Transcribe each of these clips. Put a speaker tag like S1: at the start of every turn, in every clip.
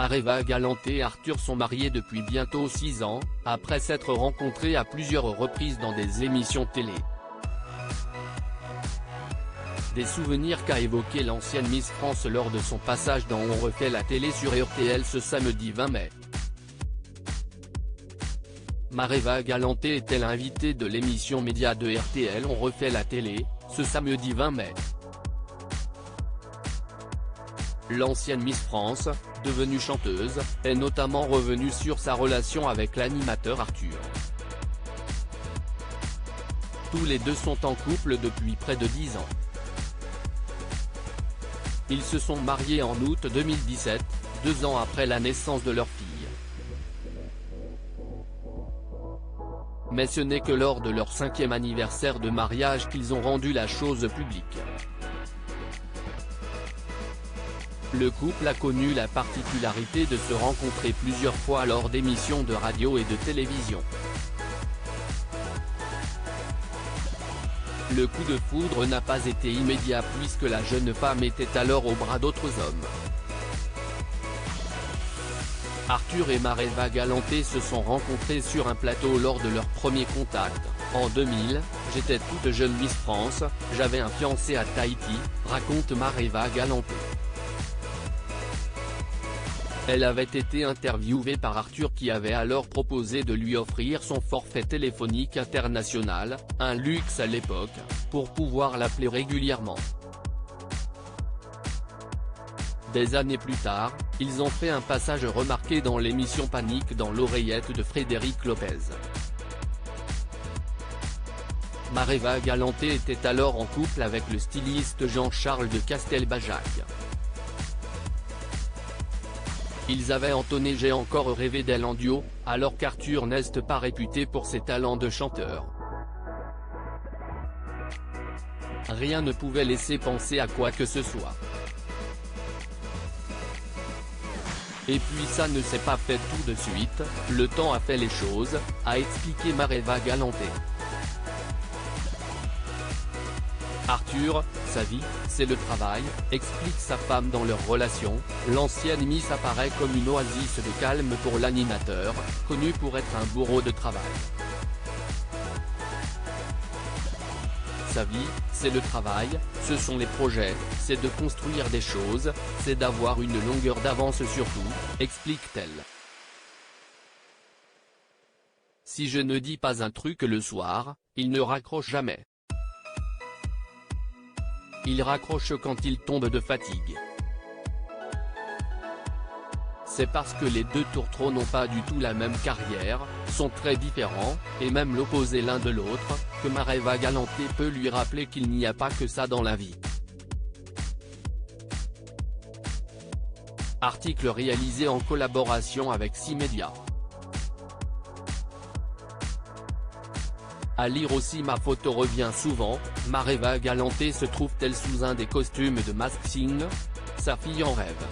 S1: Mareva Galanté et Arthur sont mariés depuis bientôt 6 ans, après s'être rencontrés à plusieurs reprises dans des émissions télé. Des souvenirs qu'a évoqué l'ancienne Miss France lors de son passage dans On refait la télé sur RTL ce samedi 20 mai. Mareva Galanté était l'invitée de l'émission média de RTL On refait la télé, ce samedi 20 mai. L'ancienne Miss France, devenue chanteuse, est notamment revenue sur sa relation avec l'animateur Arthur. Tous les deux sont en couple depuis près de 10 ans. Ils se sont mariés en août 2017, 2 ans après la naissance de leur fille. Mais ce n'est que lors de leur 5e anniversaire de mariage qu'ils ont rendu la chose publique. Le couple a connu la particularité de se rencontrer plusieurs fois lors d'émissions de radio et de télévision. Le coup de foudre n'a pas été immédiat puisque la jeune femme était alors au bras d'autres hommes. Arthur et Mareva Galanté se sont rencontrés sur un plateau lors de leur premier contact. En 2000, j'étais toute jeune Miss France, j'avais un fiancé à Tahiti, raconte Mareva Galanté. Elle avait été interviewée par Arthur qui avait alors proposé de lui offrir son forfait téléphonique international, un luxe à l'époque, pour pouvoir l'appeler régulièrement. Des années plus tard, ils ont fait un passage remarqué dans l'émission Panique dans l'oreillette de Frédéric Lopez. Mareva Galanté était alors en couple avec le styliste Jean-Charles de Castelbajac. Ils avaient entonné J'ai encore rêvé d'elle en duo, alors qu'Arthur n'est pas réputé pour ses talents de chanteur. Rien ne pouvait laisser penser à quoi que ce soit. Et puis ça ne s'est pas fait tout de suite, le temps a fait les choses, a expliqué Mareva Galanté. Arthur, sa vie, c'est le travail, explique sa femme dans leur relation. L'ancienne Miss apparaît comme une oasis de calme pour l'animateur, connu pour être un bourreau de travail. Sa vie, c'est le travail, ce sont les projets, c'est de construire des choses, c'est d'avoir une longueur d'avance sur tout, explique-t-elle. Si je ne dis pas un truc le soir, il ne raccroche jamais. Il raccroche quand il tombe de fatigue. C'est parce que les deux tourtereaux n'ont pas du tout la même carrière, sont très différents, et même l'opposé l'un de l'autre, que Mareva Galanté peut lui rappeler qu'il n'y a pas que ça dans la vie. Article réalisé en collaboration avec 6 médias. À lire aussi Ma photo revient souvent, Mareva Galanté se trouve-t-elle sous un des costumes de Mask Singer ? Sa fille en rêve.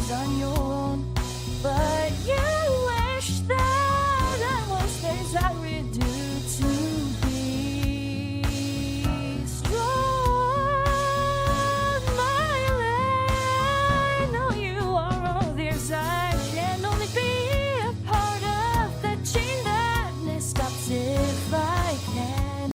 S2: On your own, but